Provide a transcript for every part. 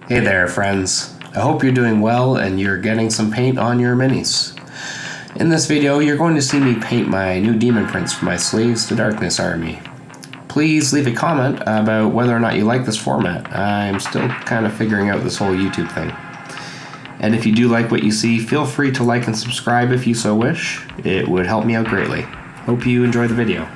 Hey there, friends. I hope you're doing well and you're getting some paint on your minis. In this video, you're going to see me paint my new Demon Prince for my Slaves to Darkness army. Please leave a comment about whether or not you like this format. I'm still kind of figuring out this whole YouTube thing. And if you do like what you see, feel free to like and subscribe if you so wish. It would help me out greatly. Hope you enjoy the video.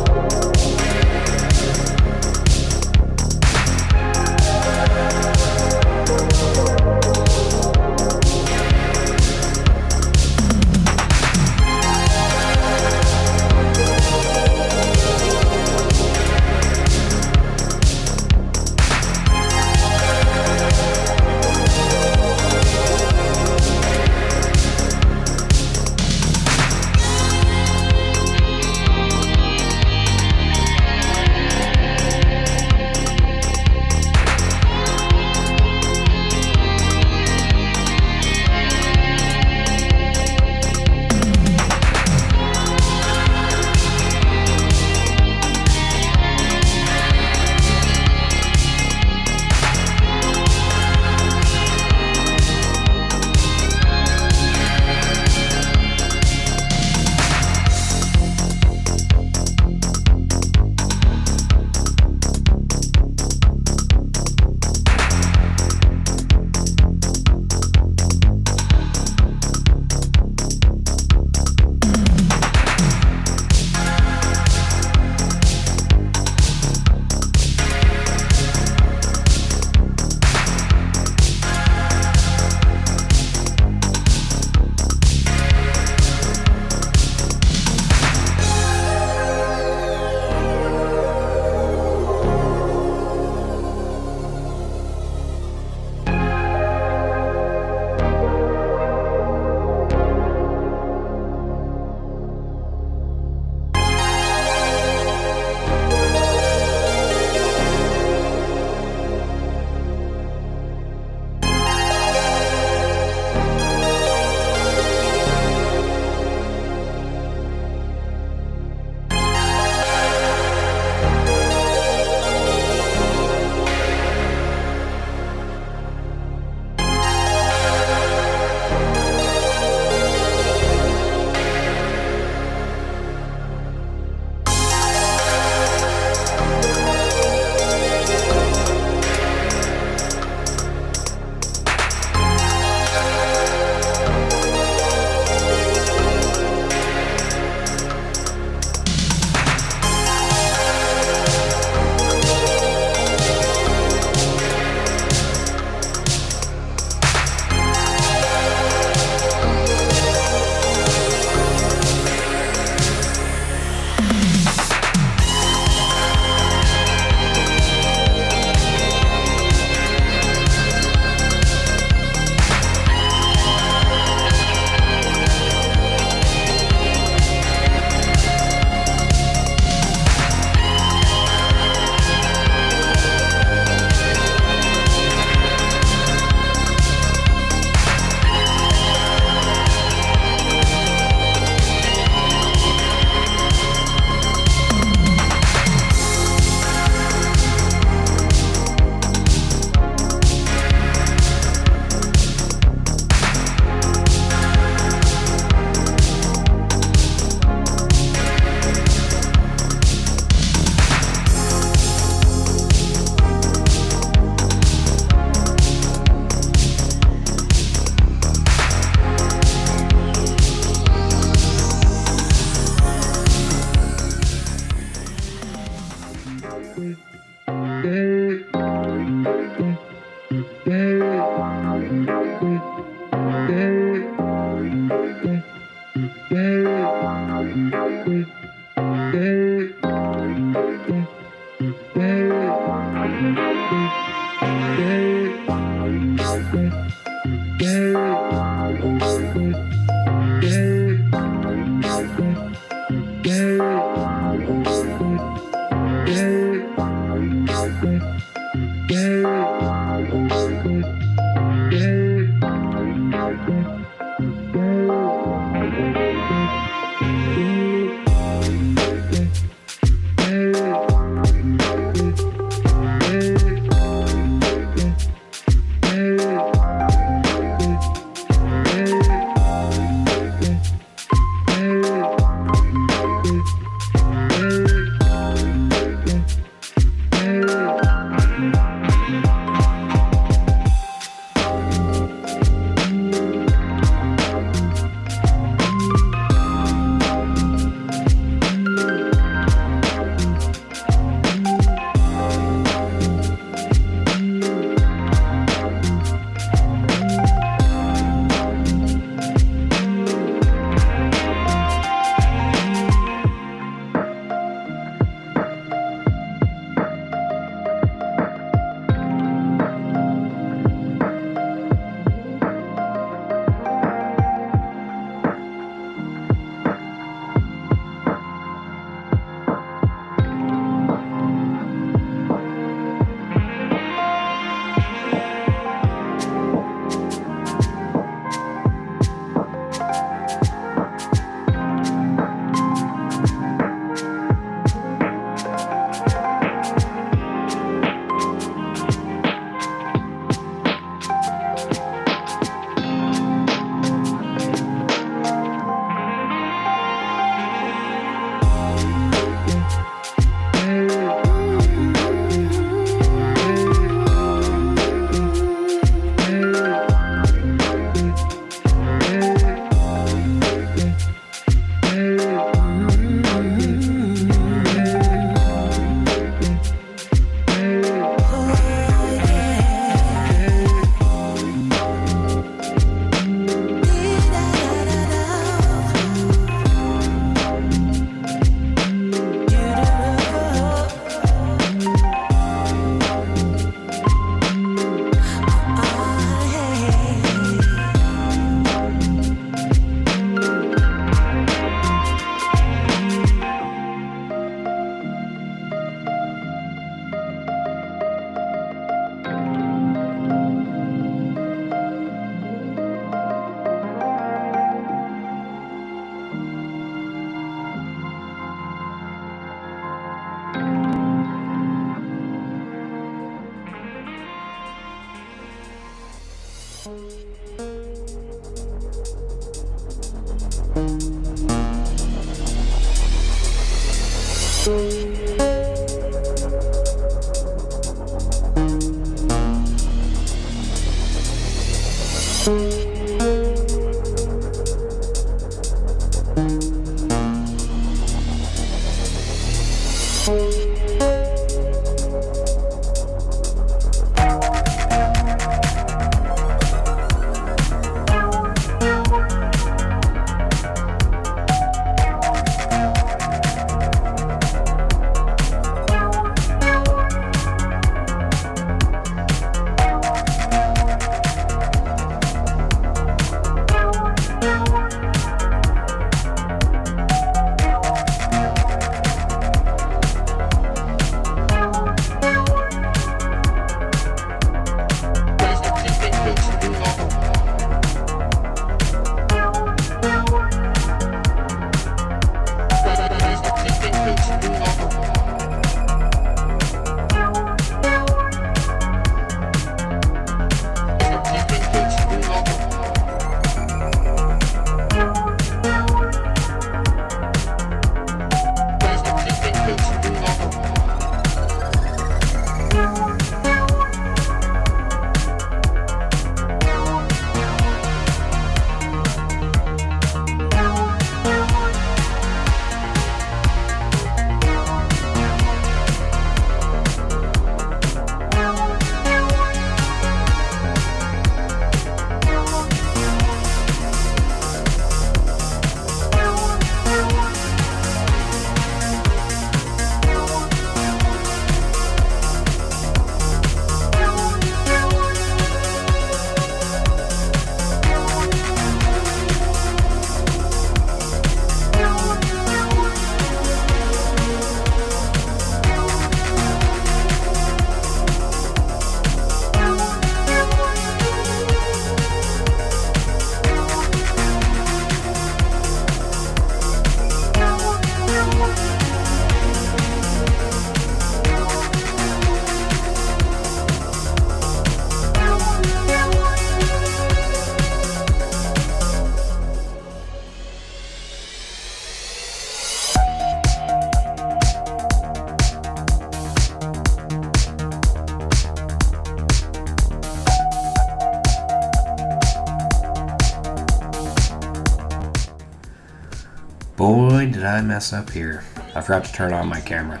Boy, did I mess up here. I forgot to turn on my camera.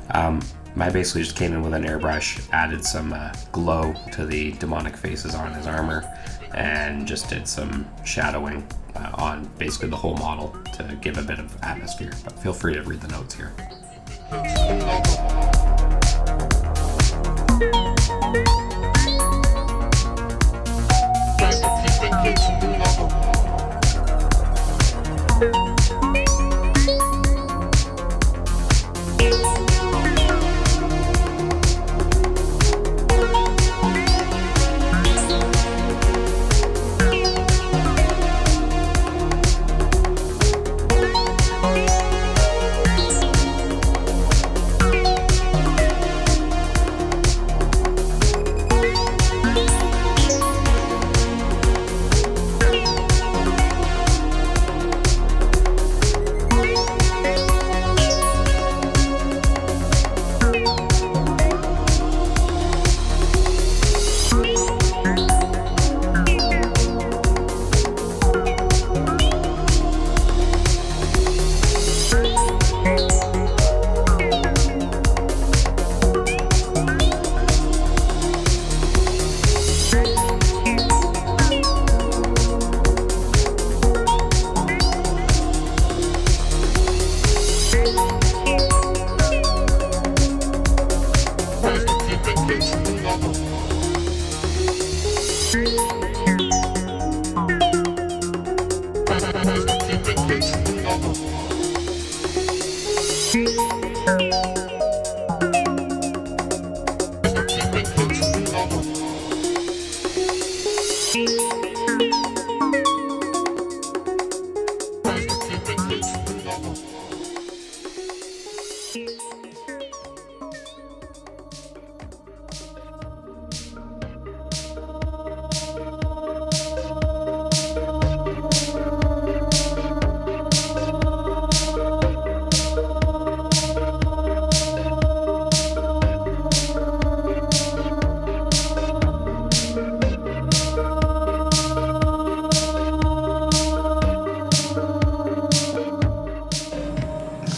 I basically just came in with an airbrush, added some glow to the demonic faces on his armor, and just did some shadowing on basically the whole model to give a bit of atmosphere. But feel free to read the notes here.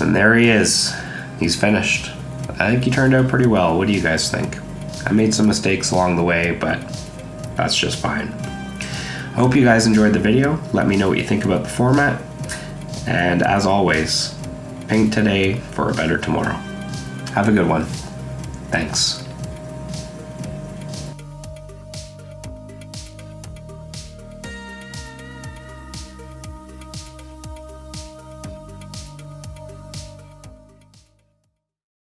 And there he is. He's finished. I think he turned out pretty well. What do you guys think? I made some mistakes along the way, but that's just fine. I hope you guys enjoyed the video. Let me know what you think about the format. And as always, paint today for a better tomorrow. Have a good one. Thanks.